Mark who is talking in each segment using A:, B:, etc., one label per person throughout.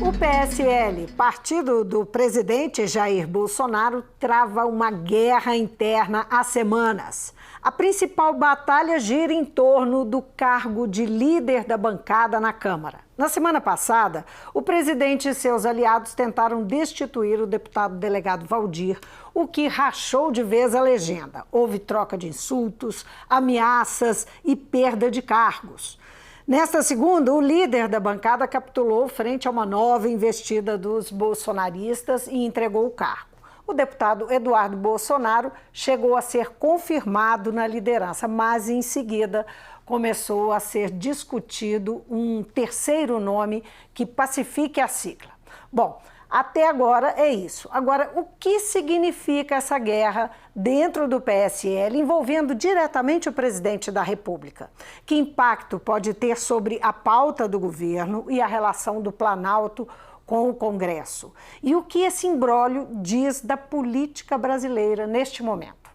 A: O PSL, partido do presidente Jair Bolsonaro, trava uma guerra interna há semanas. A principal batalha gira em torno do cargo de líder da bancada na Câmara. Na semana passada, o presidente e seus aliados tentaram destituir o deputado delegado Valdir, o que rachou de vez a legenda. Houve troca de insultos, ameaças e perda de cargos. Nesta segunda, o líder da bancada capitulou frente a uma nova investida dos bolsonaristas e entregou o cargo. O deputado Eduardo Bolsonaro chegou a ser confirmado na liderança, mas em seguida começou a ser discutido um terceiro nome que pacifique a sigla. Bom, até agora é isso. Agora, o que significa essa guerra dentro do PSL, envolvendo diretamente o presidente da República? Que impacto pode ter sobre a pauta do governo e a relação do Planalto com o Congresso? E o que esse imbróglio diz da política brasileira neste momento?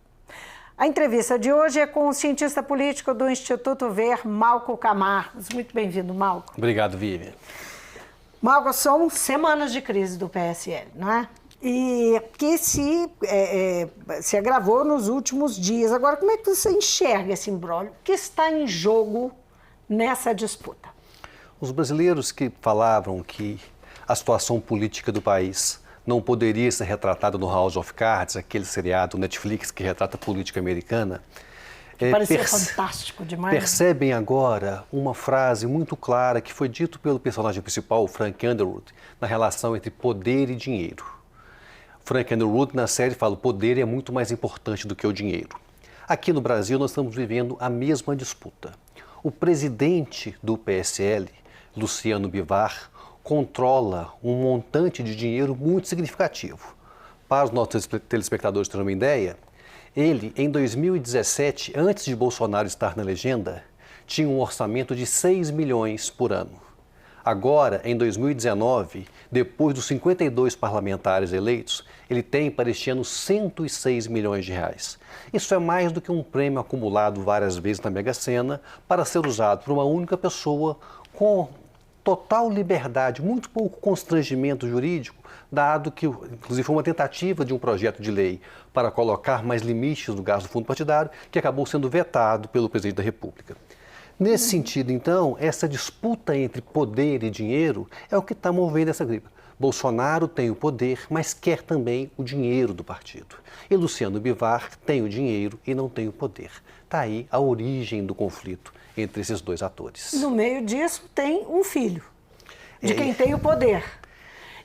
A: A entrevista de hoje é com o cientista político do Instituto Ver, Malco Camargos. Muito bem-vindo, Malco.
B: Obrigado, Vivian.
A: Malco, são semanas de crise do PSL, não é? E que se agravou nos últimos dias. Agora, como é que você enxerga esse imbróglio? O que está em jogo nessa disputa?
B: Os brasileiros que falavam que a situação política do país não poderia ser retratada no House of Cards, aquele seriado Netflix que retrata a política americana,
A: parecia fantástico demais.
B: Percebem agora uma frase muito clara que foi dito pelo personagem principal, o Frank Underwood, na relação entre poder e dinheiro. Frank Underwood, na série, fala que o poder é muito mais importante do que o dinheiro. Aqui no Brasil, nós estamos vivendo a mesma disputa. O presidente do PSL, Luciano Bivar, controla um montante de dinheiro muito significativo. Para os nossos telespectadores terem uma ideia, ele, em 2017, antes de Bolsonaro estar na legenda, tinha um orçamento de 6 milhões por ano. Agora, em 2019, depois dos 52 parlamentares eleitos, ele tem para este ano 106 milhões de reais. Isso é mais do que um prêmio acumulado várias vezes na Mega Sena para ser usado por uma única pessoa com total liberdade, muito pouco constrangimento jurídico, dado que, inclusive, foi uma tentativa de um projeto de lei para colocar mais limites no gasto do fundo partidário, que acabou sendo vetado pelo presidente da República. Nesse sentido, então, essa disputa entre poder e dinheiro é o que está movendo essa gripe. Bolsonaro tem o poder, mas quer também o dinheiro do partido. E Luciano Bivar tem o dinheiro e não tem o poder. Está aí a origem do conflito entre esses dois atores.
A: No meio disso tem um filho, de quem tem o poder.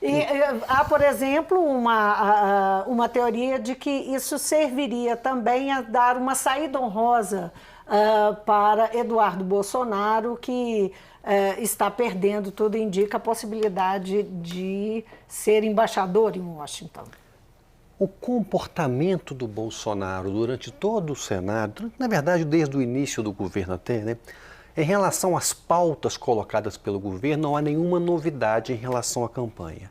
A: E há, por exemplo, uma teoria de que isso serviria também a dar uma saída honrosa para Eduardo Bolsonaro, que está perdendo, tudo indica, a possibilidade de ser embaixador em Washington.
B: O comportamento do Bolsonaro durante todo o Senado, na verdade desde o início do governo até, né, em relação às pautas colocadas pelo governo, não há nenhuma novidade em relação à campanha.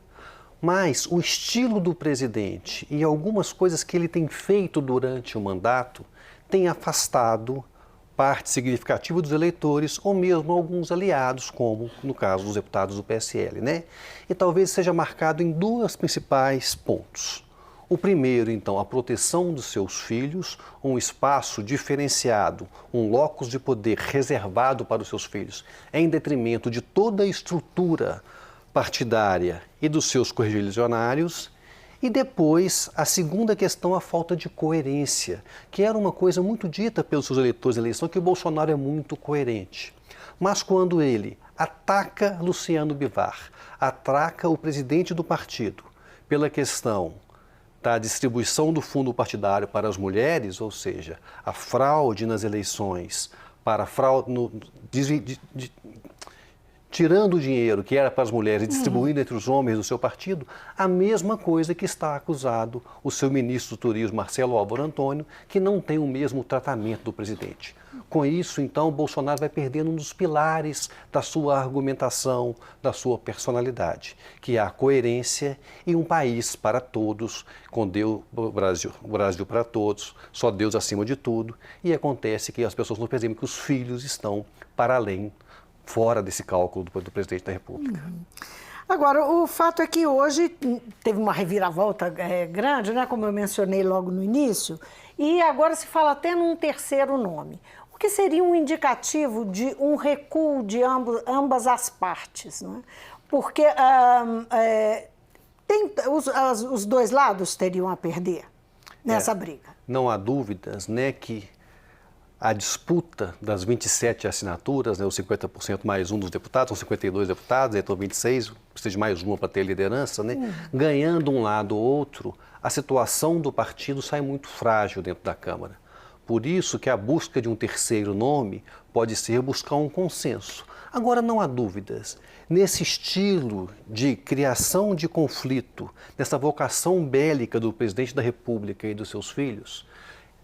B: Mas o estilo do presidente e algumas coisas que ele tem feito durante o mandato têm afastado parte significativa dos eleitores ou mesmo alguns aliados, como no caso dos deputados do PSL, né? E talvez seja marcado em dois principais pontos. O primeiro, então, a proteção dos seus filhos, um espaço diferenciado, um locus de poder reservado para os seus filhos, em detrimento de toda a estrutura partidária e dos seus correligionários. E depois, a segunda questão, a falta de coerência, que era uma coisa muito dita pelos seus eleitores na eleição, que o Bolsonaro é muito coerente. Mas quando ele ataca Luciano Bivar, ataca o presidente do partido pela questão da distribuição do fundo partidário para as mulheres, ou seja, a fraude nas eleições, para fraude tirando o dinheiro que era para as mulheres e distribuindo entre os homens do seu partido, a mesma coisa que está acusado o seu ministro do Turismo, Marcelo Álvaro Antônio, que não tem o mesmo tratamento do presidente. Com isso, então, Bolsonaro vai perdendo um dos pilares da sua argumentação, da sua personalidade, que é a coerência e um país para todos, com Deus, o Brasil para todos, só Deus acima de tudo. E acontece que as pessoas não percebem que os filhos estão para além, fora desse cálculo do presidente da República.
A: Agora, o fato é que hoje teve uma reviravolta grande, né, como eu mencionei logo no início, e agora se fala até num terceiro nome, o que seria um indicativo de um recuo de ambas as partes, né? Porque os dois lados teriam a perder nessa briga.
B: Não há dúvidas, né, que a disputa das 27 assinaturas, né, os 50% mais um dos deputados, são 52 deputados, então 26, precisa de mais uma para ter liderança, né? Ganhando um lado ou outro, a situação do partido sai muito frágil dentro da Câmara. Por isso que a busca de um terceiro nome pode ser buscar um consenso. Agora, não há dúvidas, nesse estilo de criação de conflito, nessa vocação bélica do presidente da República e dos seus filhos,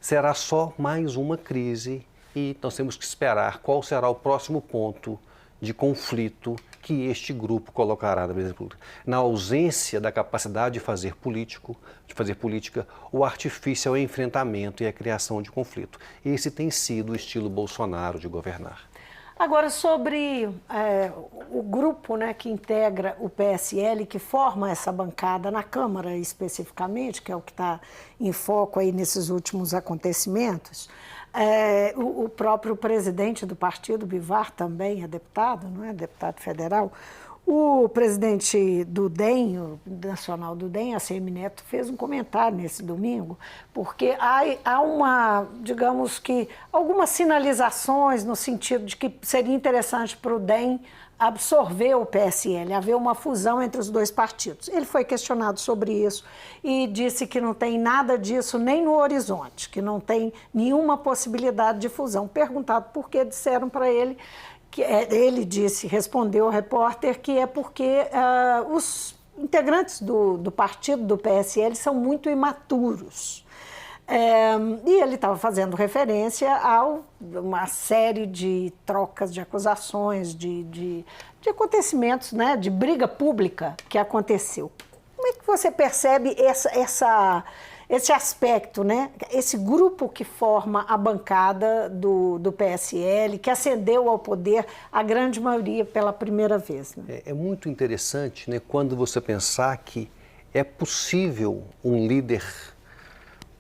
B: será só mais uma crise e nós temos que esperar qual será o próximo ponto de conflito que este grupo colocará na presidência pública. Na ausência da capacidade de fazer política, o artifício é o enfrentamento e a criação de conflito. Esse tem sido o estilo Bolsonaro de governar.
A: Agora, sobre o grupo, né, que integra o PSL, que forma essa bancada na Câmara especificamente, que é o que está em foco aí nesses últimos acontecimentos, o próprio presidente do partido, Bivar, também é deputado, não é? Deputado federal. O presidente do DEM, o nacional do DEM, ACM Neto, fez um comentário nesse domingo, porque há digamos que, algumas sinalizações no sentido de que seria interessante para o DEM absorver o PSL, haver uma fusão entre os dois partidos. Ele foi questionado sobre isso e disse que não tem nada disso nem no horizonte, que não tem nenhuma possibilidade de fusão. Perguntado por que, disseram para ele que ele respondeu ao repórter que é porque os integrantes do partido, do PSL, são muito imaturos. E ele estava fazendo referência a uma série de trocas de acusações, de acontecimentos, né, de briga pública que aconteceu. Como é que você percebe esse aspecto, né? Esse grupo que forma a bancada do PSL, que ascendeu ao poder a grande maioria pela primeira vez? Né?
B: É muito interessante, né, quando você pensar que é possível um líder,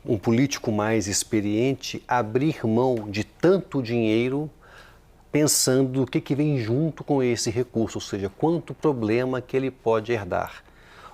B: um político mais experiente, abrir mão de tanto dinheiro pensando o que vem junto com esse recurso, ou seja, quanto problema que ele pode herdar.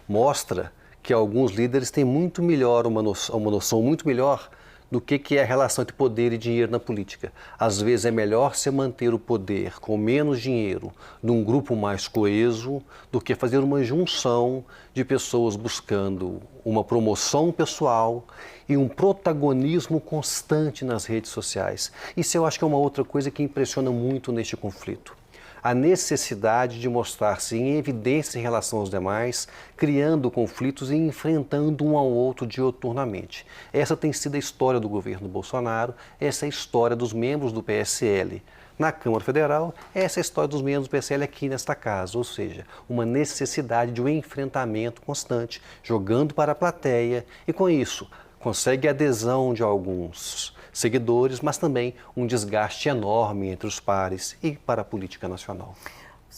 B: Mostra que alguns líderes têm uma noção muito melhor do que é a relação entre poder e dinheiro na política. Às vezes é melhor se manter o poder com menos dinheiro num grupo mais coeso do que fazer uma junção de pessoas buscando uma promoção pessoal e um protagonismo constante nas redes sociais. Isso eu acho que é uma outra coisa que impressiona muito neste conflito. A necessidade de mostrar-se em evidência em relação aos demais, criando conflitos e enfrentando um ao outro dioturnamente. Essa tem sido a história do governo Bolsonaro, essa é a história dos membros do PSL na Câmara Federal, essa é a história dos membros do PSL aqui nesta casa, ou seja, uma necessidade de um enfrentamento constante, jogando para a plateia e com isso consegue a adesão de alguns seguidores, mas também um desgaste enorme entre os pares e para a política nacional.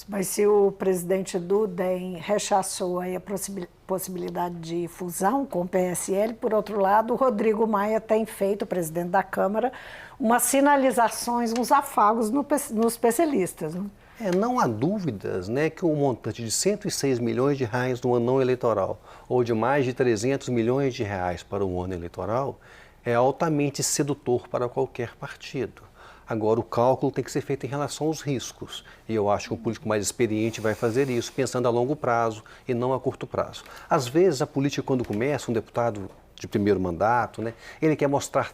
A: Mas se o presidente do DEM rechaçou aí a possibilidade de fusão com o PSL, por outro lado, o Rodrigo Maia tem feito, o presidente da Câmara, umas sinalizações, uns afagos nos PSListas. Né?
B: Não há dúvidas, né, que um montante de 106 milhões de reais no ano eleitoral ou de mais de 300 milhões de reais para o ano eleitoral é altamente sedutor para qualquer partido. Agora, o cálculo tem que ser feito em relação aos riscos. E eu acho que um político mais experiente vai fazer isso, pensando a longo prazo e não a curto prazo. Às vezes, a política, quando começa, um deputado de primeiro mandato, né, ele quer mostrar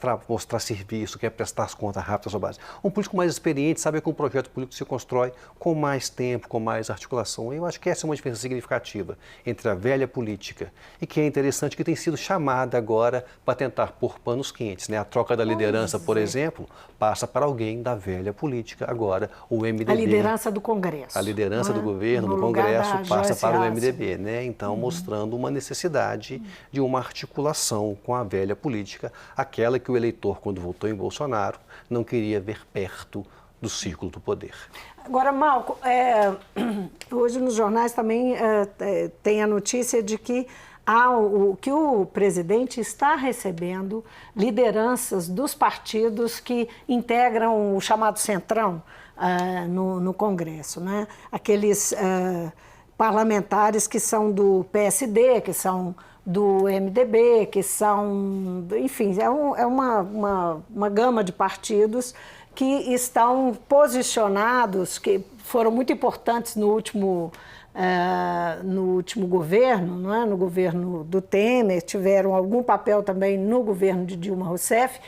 B: serviço, quer prestar as contas rápido à sua base. Um político mais experiente sabe que um projeto político se constrói com mais tempo, com mais articulação. Eu acho que essa é uma diferença significativa entre a velha política e que é interessante que tem sido chamada agora para tentar pôr panos quentes. Né? A troca da liderança, por exemplo, passa para alguém da velha política. Agora, o MDB... A
A: liderança do Congresso.
B: A liderança do governo, do Congresso, passa para o MDB. Né? Então, mostrando uma necessidade de uma articulação com a velha política, aquela que o eleitor, quando votou em Bolsonaro, não queria ver perto do círculo do poder.
A: Agora, Malco, hoje nos jornais também tem a notícia de que o presidente está recebendo lideranças dos partidos que integram o chamado Centrão no Congresso, né? Aqueles parlamentares que são do PSD, que são do MDB, que são, enfim, é uma gama de partidos que estão posicionados, que foram muito importantes no último governo, não é? No governo do Temer, tiveram algum papel também no governo de Dilma Rousseff,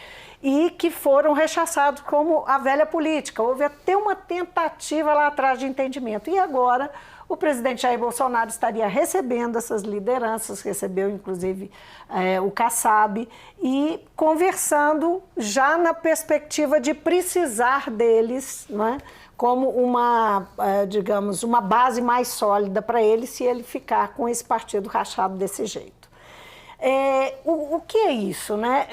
A: e que foram rechaçados como a velha política. Houve até uma tentativa lá atrás de entendimento. E agora o presidente Jair Bolsonaro estaria recebendo essas lideranças, recebeu inclusive o Kassab, e conversando já na perspectiva de precisar deles, não é? Como digamos, uma base mais sólida para ele, se ele ficar com esse partido rachado desse jeito. O que é isso, né?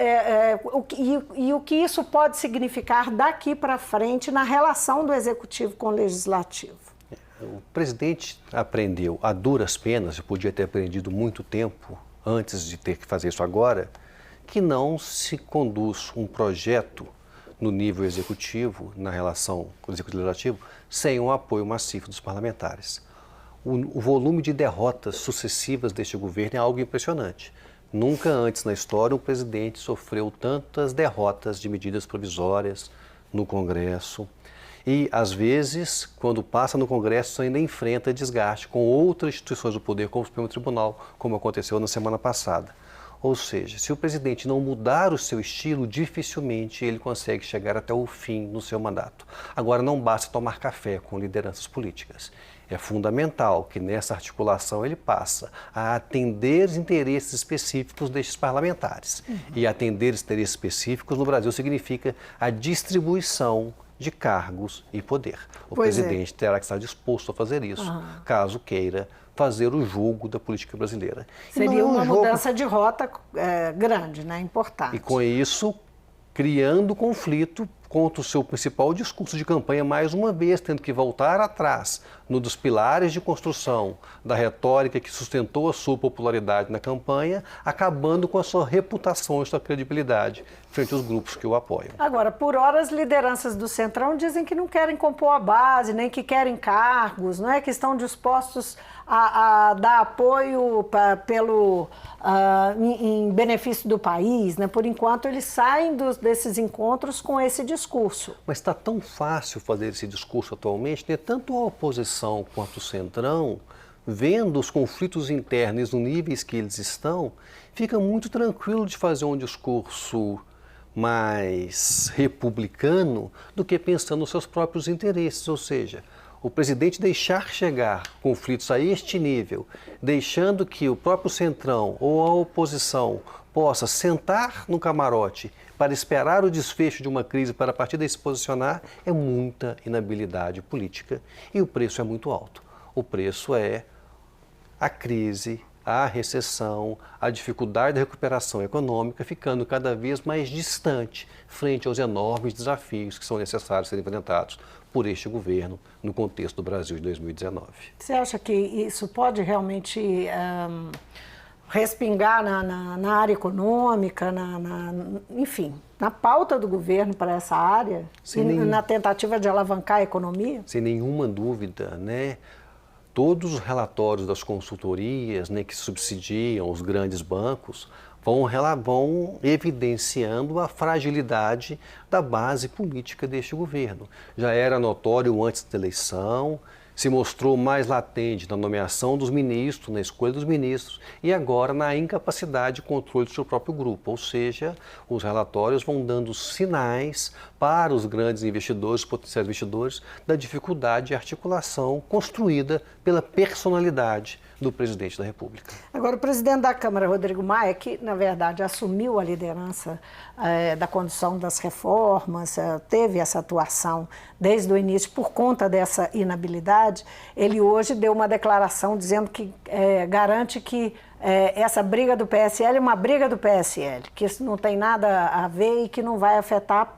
A: E o que isso pode significar daqui para frente na relação do Executivo com o Legislativo?
B: O presidente aprendeu a duras penas, e podia ter aprendido muito tempo antes de ter que fazer isso agora, que não se conduz um projeto no nível executivo, na relação com o executivo legislativo, sem um apoio maciço dos parlamentares. O volume de derrotas sucessivas deste governo é algo impressionante. Nunca antes na história um presidente sofreu tantas derrotas de medidas provisórias no Congresso. E, às vezes, quando passa no Congresso, ainda enfrenta desgaste com outras instituições do poder, como o Supremo Tribunal, como aconteceu na semana passada. Ou seja, se o presidente não mudar o seu estilo, dificilmente ele consegue chegar até o fim no seu mandato. Agora, não basta tomar café com lideranças políticas. É fundamental que nessa articulação ele passe a atender os interesses específicos destes parlamentares. E atender os interesses específicos no Brasil significa a distribuição de cargos e poder. O presidente terá que estar disposto a fazer isso, caso queira fazer o jogo da política brasileira.
A: Seria uma mudança de rota grande, né? Importante.
B: E com isso, criando conflito contra o seu principal discurso de campanha, mais uma vez, tendo que voltar atrás no dos pilares de construção da retórica que sustentou a sua popularidade na campanha, acabando com a sua reputação e sua credibilidade frente aos grupos que o apoiam.
A: Agora, por hora, as lideranças do Centrão dizem que não querem compor a base, nem que querem cargos, não é? Que estão dispostos a dar apoio em benefício do país, né? Por enquanto, eles saem desses encontros com esse discurso.
B: Mas está tão fácil fazer esse discurso atualmente, né? Tanto a oposição quanto o Centrão, vendo os conflitos internos nos níveis que eles estão, fica muito tranquilo de fazer um discurso mais republicano do que pensando nos seus próprios interesses, ou seja, o presidente deixar chegar conflitos a este nível, deixando que o próprio Centrão ou a oposição possa sentar no camarote para esperar o desfecho de uma crise para a partir daí se posicionar, é muita inabilidade política e o preço é muito alto. O preço é a crise, a recessão, a dificuldade da recuperação econômica ficando cada vez mais distante frente aos enormes desafios que são necessários serem enfrentados por este governo no contexto do Brasil de 2019.
A: Você acha que isso pode realmente respingar na área econômica, enfim, na pauta do governo para essa área, na tentativa de alavancar a economia?
B: Sem nenhuma dúvida, né? Todos os relatórios das consultorias, né, que subsidiam os grandes bancos vão evidenciando a fragilidade da base política deste governo. Já era notório antes da eleição, se mostrou mais latente na nomeação dos ministros, na escolha dos ministros e agora na incapacidade de controle do seu próprio grupo. Ou seja, os relatórios vão dando sinais para os grandes investidores, potenciais investidores, da dificuldade de articulação construída pela personalidade do presidente da República.
A: Agora, o presidente da Câmara, Rodrigo Maia, que, na verdade, assumiu a liderança da condução das reformas, teve essa atuação desde o início por conta dessa inabilidade, ele hoje deu uma declaração dizendo que garante que essa briga do PSL é uma briga do PSL, que isso não tem nada a ver e que não vai afetar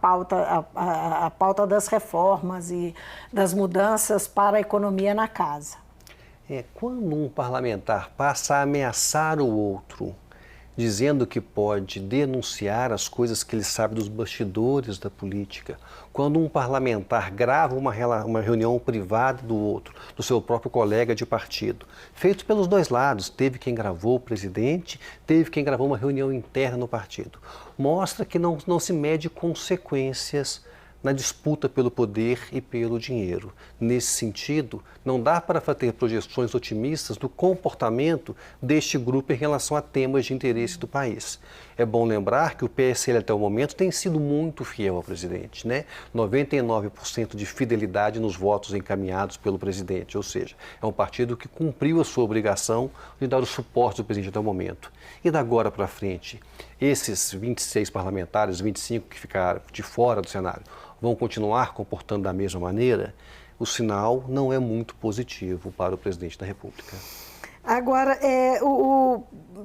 A: a pauta das reformas e das mudanças para a economia na casa.
B: Quando um parlamentar passa a ameaçar o outro, dizendo que pode denunciar as coisas que ele sabe dos bastidores da política, quando um parlamentar grava uma reunião privada do outro, do seu próprio colega de partido, feito pelos dois lados, teve quem gravou o presidente, teve quem gravou uma reunião interna no partido, mostra que não se mede consequências na disputa pelo poder e pelo dinheiro. Nesse sentido, não dá para fazer projeções otimistas do comportamento deste grupo em relação a temas de interesse do país. É bom lembrar que o PSL até o momento tem sido muito fiel ao presidente, né? 99% de fidelidade nos votos encaminhados pelo presidente, ou seja, é um partido que cumpriu a sua obrigação de dar o suporte do presidente até o momento. E da agora para frente, esses 26 parlamentares, 25 que ficaram de fora do cenário, vão continuar comportando da mesma maneira? O sinal não é muito positivo para o presidente da República.
A: Agora,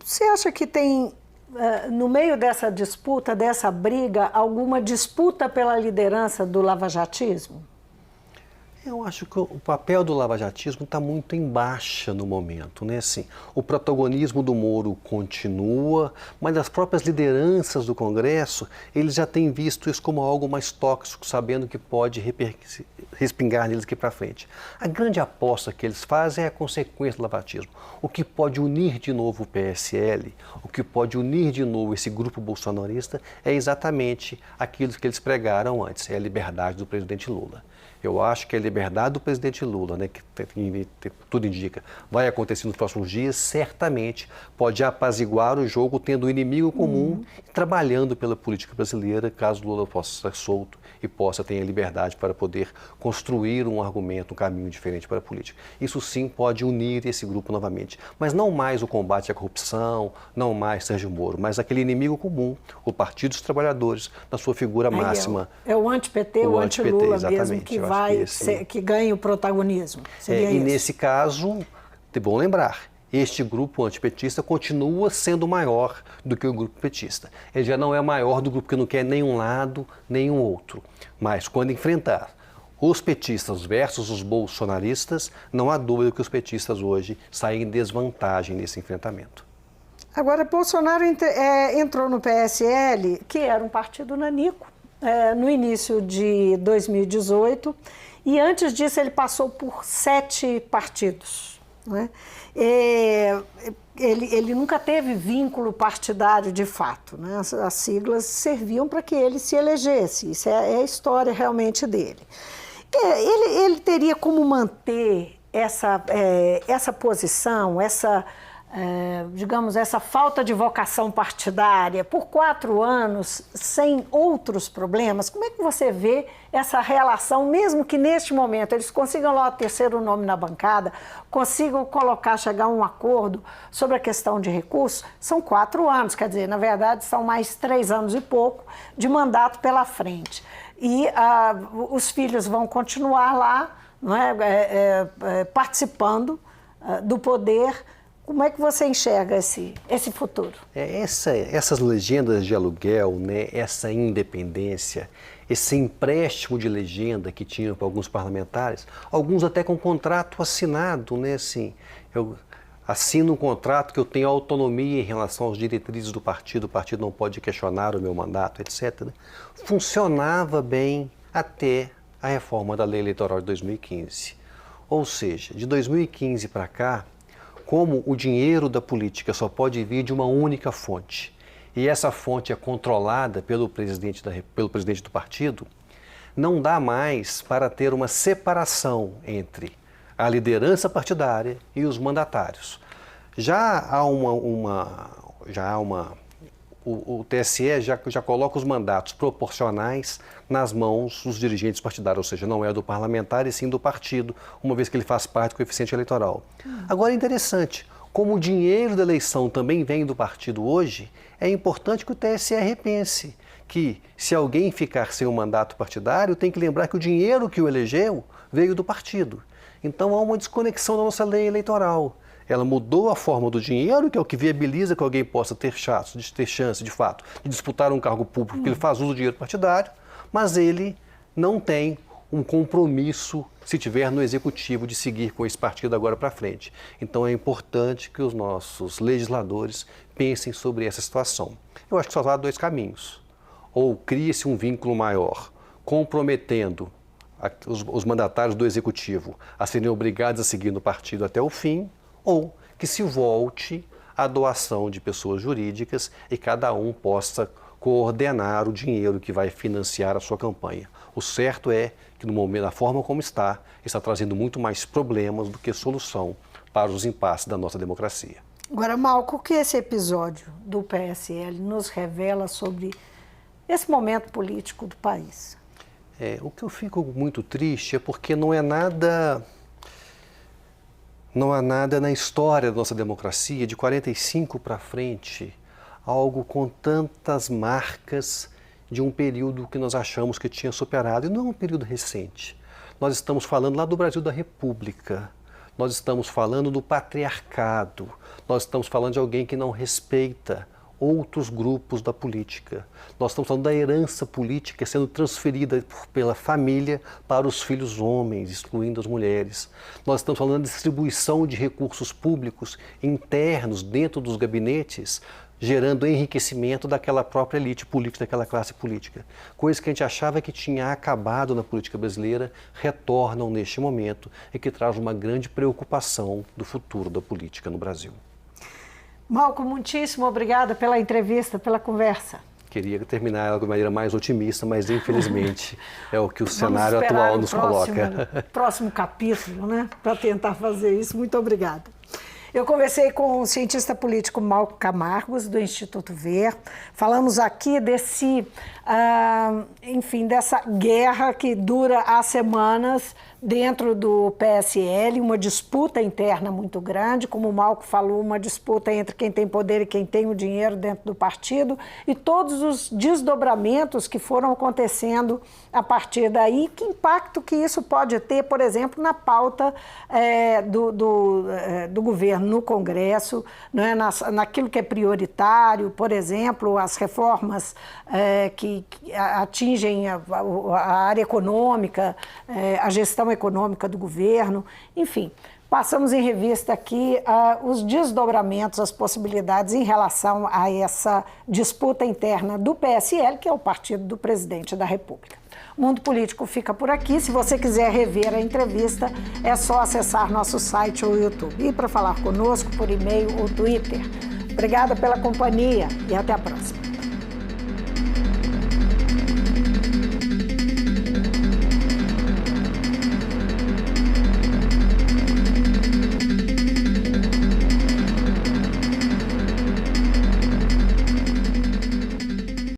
A: você acha que tem, no meio dessa disputa, dessa briga, alguma disputa pela liderança do lavajatismo?
B: Eu acho que o papel do lavajatismo está muito em baixa no momento, né? Assim, o protagonismo do Moro continua, mas as próprias lideranças do Congresso, eles já têm visto isso como algo mais tóxico, sabendo que pode respingar neles aqui para frente. A grande aposta que eles fazem é a consequência do lavajatismo. O que pode unir de novo o PSL, o que pode unir de novo esse grupo bolsonarista é exatamente aquilo que eles pregaram antes, é a liberdade do presidente Lula. Eu acho que a liberdade do presidente Lula, né, que tudo indica, vai acontecer nos próximos dias, certamente pode apaziguar o jogo tendo um inimigo comum e trabalhando pela política brasileira, caso Lula possa ser solto e possa ter a liberdade para poder construir um argumento, um caminho diferente para a política. Isso sim pode unir esse grupo novamente, mas não mais o combate à corrupção, não mais Sérgio Moro, mas aquele inimigo comum, o Partido dos Trabalhadores, na sua figura máxima.
A: É o anti-PT, o anti-Lula mesmo, que ganha o protagonismo.
B: E nesse caso, é bom lembrar, este grupo antipetista continua sendo maior do que o grupo petista. Ele já não é maior do grupo que não quer nenhum lado, nenhum outro. Mas quando enfrentar os petistas versus os bolsonaristas, não há dúvida que os petistas hoje saem em desvantagem nesse enfrentamento.
A: Agora, Bolsonaro entrou no PSL, que era um partido nanico, no início de 2018, e antes disso ele passou por 7 partidos. Né? Ele nunca teve vínculo partidário de fato, né? As siglas serviam para que ele se elegesse, isso é a história realmente dele. Ele teria como manter essa posição, digamos, essa falta de vocação partidária por 4 anos, sem outros problemas? Como é que você vê essa relação, mesmo que neste momento eles consigam lá o 3º nome na bancada, consigam chegar a um acordo sobre a questão de recursos? São 4 anos, quer dizer, na verdade são mais 3 anos e pouco de mandato pela frente. E os filhos vão continuar lá, não é, participando do poder. Como é que você enxerga esse futuro?
B: Essas legendas de aluguel, né, essa independência, esse empréstimo de legenda que tinham para alguns parlamentares, alguns até com contrato assinado, né, assim, eu assino um contrato que eu tenho autonomia em relação aos diretrizes do partido, o partido não pode questionar o meu mandato, etc. Funcionava bem até a reforma da Lei Eleitoral de 2015. Ou seja, de 2015 para cá, como o dinheiro da política só pode vir de uma única fonte, e essa fonte é controlada pelo presidente do partido, não dá mais para ter uma separação entre a liderança partidária e os mandatários. O TSE já coloca os mandatos proporcionais nas mãos dos dirigentes partidários, ou seja, não é do parlamentar e sim do partido, uma vez que ele faz parte do coeficiente eleitoral. Agora é interessante, como o dinheiro da eleição também vem do partido hoje, é importante que o TSE repense que se alguém ficar sem o mandato partidário, tem que lembrar que o dinheiro que o elegeu veio do partido. Então há uma desconexão da nossa lei eleitoral. Ela mudou a forma do dinheiro, que é o que viabiliza que alguém possa ter chance, de fato, de disputar um cargo público, porque ele faz uso do dinheiro partidário, mas ele não tem um compromisso, se tiver no executivo, de seguir com esse partido agora para frente. Então é importante que os nossos legisladores pensem sobre essa situação. Eu acho que só há dois caminhos. Ou cria-se um vínculo maior, comprometendo os mandatários do executivo a serem obrigados a seguir no partido até o fim, ou que se volte à doação de pessoas jurídicas e cada um possa coordenar o dinheiro que vai financiar a sua campanha. O certo é que, no momento, da forma como está trazendo muito mais problemas do que solução para os impasses da nossa democracia.
A: Agora, Malco, o que esse episódio do PSL nos revela sobre esse momento político do país?
B: O que eu fico muito triste é porque não há nada na história da nossa democracia, de 45 para frente, algo com tantas marcas de um período que nós achamos que tinha superado, e não é um período recente. Nós estamos falando lá do Brasil da República, nós estamos falando do patriarcado, nós estamos falando de alguém que não respeita outros grupos da política. Nós estamos falando da herança política sendo transferida pela família para os filhos homens, excluindo as mulheres. Nós estamos falando da distribuição de recursos públicos internos dentro dos gabinetes, gerando enriquecimento daquela própria elite política, daquela classe política. Coisas que a gente achava que tinha acabado na política brasileira, retornam neste momento e que traz uma grande preocupação do futuro da política no Brasil.
A: Malco, muitíssimo obrigada pela entrevista, pela conversa.
B: Queria terminar ela de maneira mais otimista, mas infelizmente é o que o cenário atual nos coloca.
A: Próximo capítulo, né? Para tentar fazer isso. Muito obrigada. Eu conversei com o cientista político Malco Camargos, do Instituto Ver. Falamos aqui dessa guerra que dura há semanas dentro do PSL, uma disputa interna muito grande, como o Malco falou, uma disputa entre quem tem poder e quem tem o dinheiro dentro do partido, e todos os desdobramentos que foram acontecendo a partir daí, que impacto que isso pode ter, por exemplo, na pauta do governo no Congresso, né, naquilo que é prioritário, por exemplo, as reformas que atingem a área econômica, a gestão econômica do governo, enfim. Passamos em revista aqui os desdobramentos, as possibilidades em relação a essa disputa interna do PSL, que é o partido do presidente da República. O Mundo Político fica por aqui. Se você quiser rever a entrevista, é só acessar nosso site ou YouTube. E para falar conosco por e-mail ou Twitter. Obrigada pela companhia e até a próxima.